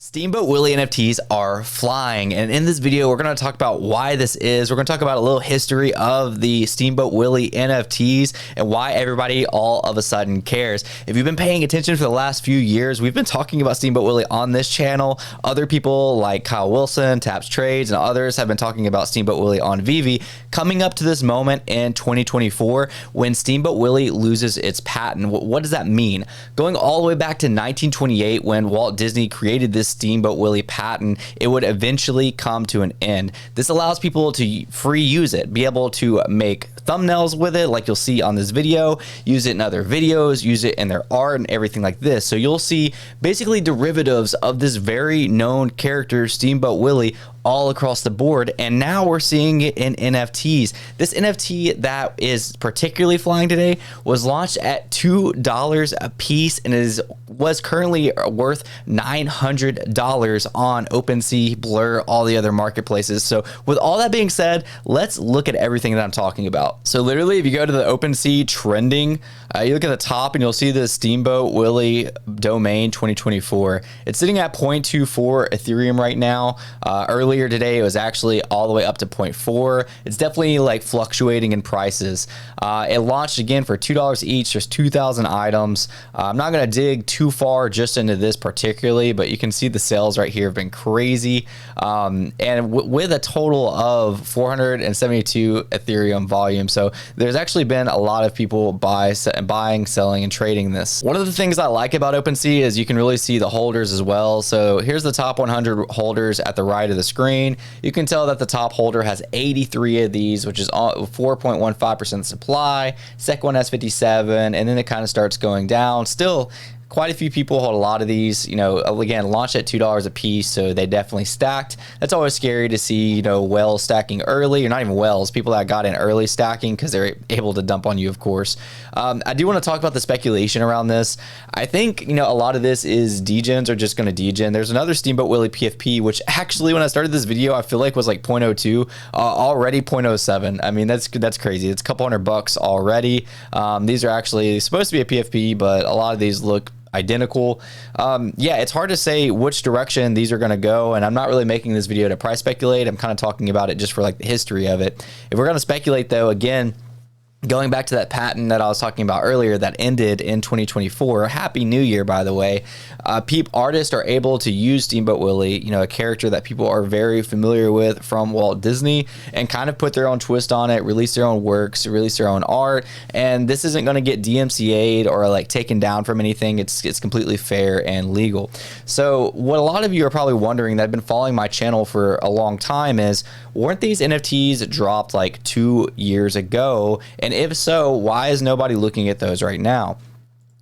Steamboat Willie NFTs are flying, and in this video we're going to talk about why this is. We're going to talk about a little history of the Steamboat Willie NFTs and why everybody all of a sudden cares. If you've been paying attention for the last few years, we've been talking about Steamboat Willie on this channel. Other people like Kyle Wilson, Taps Trades, and others have been talking about Steamboat Willie on Veve. Coming up to this moment in 2024 when Steamboat Willie loses its patent. What does that mean? Going all the way back to 1928 when Walt Disney created this Steamboat Willie patent, it would eventually come to an end. This allows people to free use it, be able to make thumbnails with it like you'll see on this video, use it in other videos, use it in their art and everything like this. So you'll see basically derivatives of this very known character, Steamboat Willie, all across the board, and now we're seeing it in NFTs. This NFT that is particularly flying today was launched at $2 a piece and was currently worth $900 on OpenSea, Blur, all the other marketplaces. So with all that being said, let's look at everything that I'm talking about. So literally, if you go to the OpenSea trending, you look at the top and you'll see the Steamboat Willie domain 2024. It's sitting at 0.24 Ethereum right now. Earlier today, it was actually all the way up to 0.4. It's definitely like fluctuating in prices. It launched again for $2 each. There's 2,000 items. I'm not going to dig too far just into this particularly, but you can see the sales right here have been crazy. And with a total of 472 Ethereum volume. So there's actually been a lot of people buying, selling, and trading this. One of the things I like about OpenSea is you can really see the holders as well. So here's the top 100 holders at the right of the screen. You can tell that the top holder has 83 of these, which is 4.15% supply. Second one has 57, and then it kind of starts going down. Still, quite a few people hold a lot of these, again, launched at $2 a piece, so they definitely stacked. That's always scary to see, whales stacking early, or not even whales, people that got in early stacking because they're able to dump on you, of course. I do want to talk about the speculation around this. I think, a lot of this is degens are just going to degen. There's another Steamboat Willie PFP, which actually, when I started this video, I feel like was like 0.02, already 0.07. I mean, that's crazy. It's a couple $100 already. These are actually supposed to be a PFP, but a lot of these look identical. Yeah, it's hard to say which direction these are going to go, and I'm not really making this video to price speculate. I'm kind of talking about it just for like the history of it. If we're going to speculate though, again, going back to that patent that I was talking about earlier that ended in 2024, Happy New Year, by the way. Artists are able to use Steamboat Willie, a character that people are very familiar with from Walt Disney, and kind of put their own twist on it, release their own works, release their own art. And this isn't going to get DMCA'd or like taken down from anything. It's completely fair and legal. So what a lot of you are probably wondering that have been following my channel for a long time is, weren't these NFTs dropped like 2 years ago? And if so, why is nobody looking at those right now?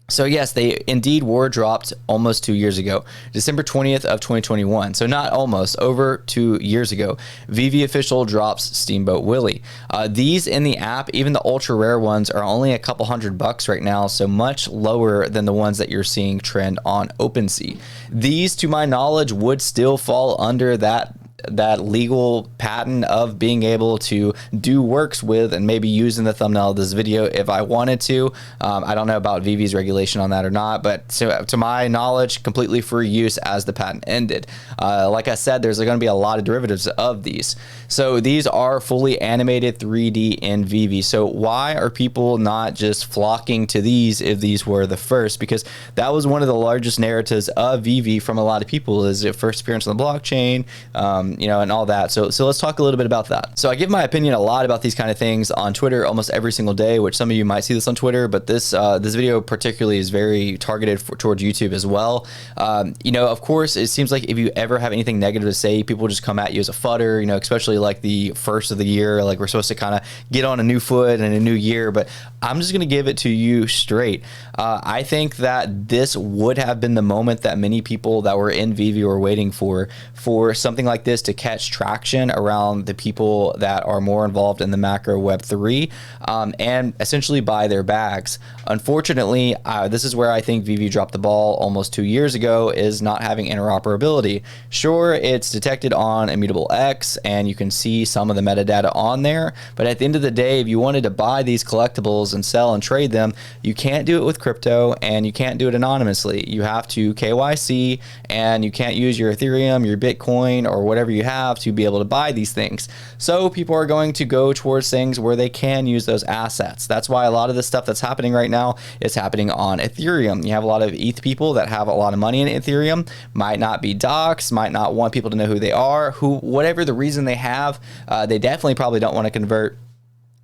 So yes, they indeed were dropped almost 2 years ago, December 20th of 2021. So not almost, over 2 years ago. Veve official drops Steamboat Willie. These in the app, even the ultra rare ones, are only a couple $100 right now, so much lower than the ones that you're seeing trend on OpenSea. These, to my knowledge, would still fall under that legal patent of being able to do works with and maybe use in the thumbnail of this video if I wanted to. I don't know about Veve's regulation on that or not, but to my knowledge, completely free use as the patent ended. Like I said, there's going to be a lot of derivatives of these. So these are fully animated 3D in Veve. So why are people not just flocking to these if these were the first? Because that was one of the largest narratives of Veve from a lot of people, is it first appearance on the blockchain, and all that. So let's talk a little bit about that. So I give my opinion a lot about these kind of things on Twitter almost every single day, which some of you might see this on Twitter, but this video particularly is very targeted towards YouTube as well. Of course, it seems like if you ever have anything negative to say, people just come at you as a fudder, especially like the first of the year, like we're supposed to kind of get on a new foot and a new year, but I'm just going to give it to you straight. I think that this would have been the moment that many people that were in Veve were waiting for something like this to catch traction around the people that are more involved in the macro Web3 and essentially buy their bags. Unfortunately, this is where I think Veve dropped the ball almost 2 years ago, is not having interoperability. Sure, it's detected on Immutable X and you can see some of the metadata on there, but at the end of the day, if you wanted to buy these collectibles and sell and trade them, you can't do it with crypto and you can't do it anonymously. You have to KYC and you can't use your Ethereum, your Bitcoin, or whatever you have to be able to buy these things. So people are going to go towards things where they can use those assets. That's why a lot of the stuff that's happening right now is happening on Ethereum. You have a lot of ETH people that have a lot of money in Ethereum, might not be doxxed, might not want people to know who they are, whatever the reason they have, they definitely probably don't want to convert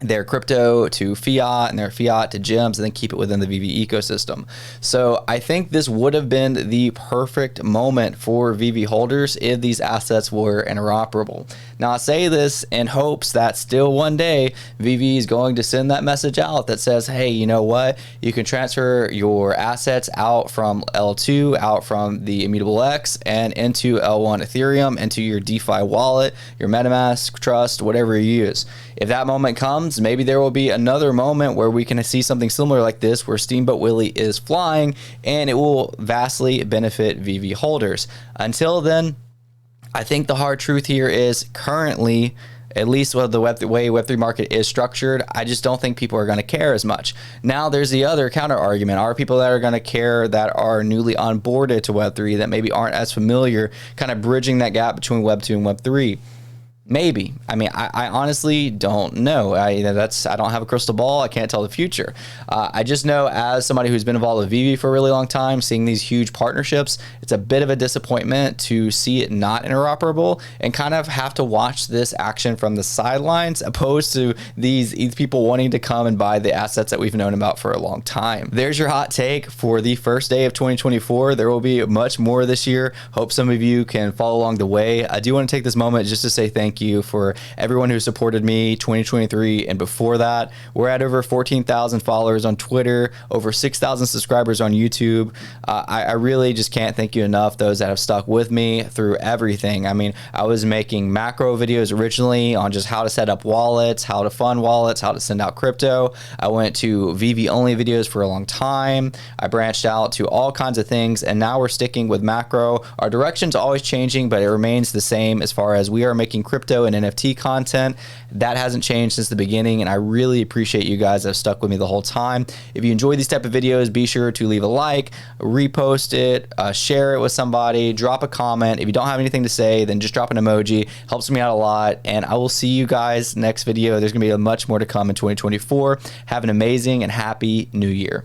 their crypto to fiat and their fiat to gems and then keep it within the Veve ecosystem. So I think this would have been the perfect moment for Veve holders if these assets were interoperable. Now I say this in hopes that still one day Veve is going to send that message out that says, hey, you know what? You can transfer your assets out from L2, out from the Immutable X and into L1 Ethereum, into your DeFi wallet, your MetaMask, Trust, whatever you use. If that moment comes, maybe there will be another moment where we can see something similar like this, where Steamboat Willie is flying, and it will vastly benefit Veve holders. Until then, I think the hard truth here is currently, at least with the way Web3 market is structured, I just don't think people are going to care as much. Now, there's the other counter argument. Are people that are going to care that are newly onboarded to Web3 that maybe aren't as familiar, kind of bridging that gap between Web2 and Web3? Maybe. I mean, I honestly don't know. I don't have a crystal ball. I can't tell the future. I just know, as somebody who's been involved with Veve for a really long time, seeing these huge partnerships, it's a bit of a disappointment to see it not interoperable and kind of have to watch this action from the sidelines, opposed to these people wanting to come and buy the assets that we've known about for a long time. There's your hot take for the first day of 2024. There will be much more this year. Hope some of you can follow along the way. I do want to take this moment just to say thank you for everyone who supported me 2023 and before that. We're at over 14,000 followers on Twitter, over 6,000 subscribers on YouTube. I really just can't thank you enough, those that have stuck with me through everything. I mean, I was making macro videos originally on just how to set up wallets, how to fund wallets, how to send out crypto. I went to Veve only videos for a long time. I branched out to all kinds of things, and now we're sticking with macro. Our direction's always changing, but it remains the same as far as we are making crypto and NFT content. That hasn't changed since the beginning, and I really appreciate you guys that have stuck with me the whole time. If you enjoy these type of videos, be sure to leave a like, repost it, share it with somebody, drop a comment. If you don't have anything to say, then just drop an emoji. Helps me out a lot, and I will see you guys next video. There's gonna be much more to come in 2024. Have an amazing and happy new year.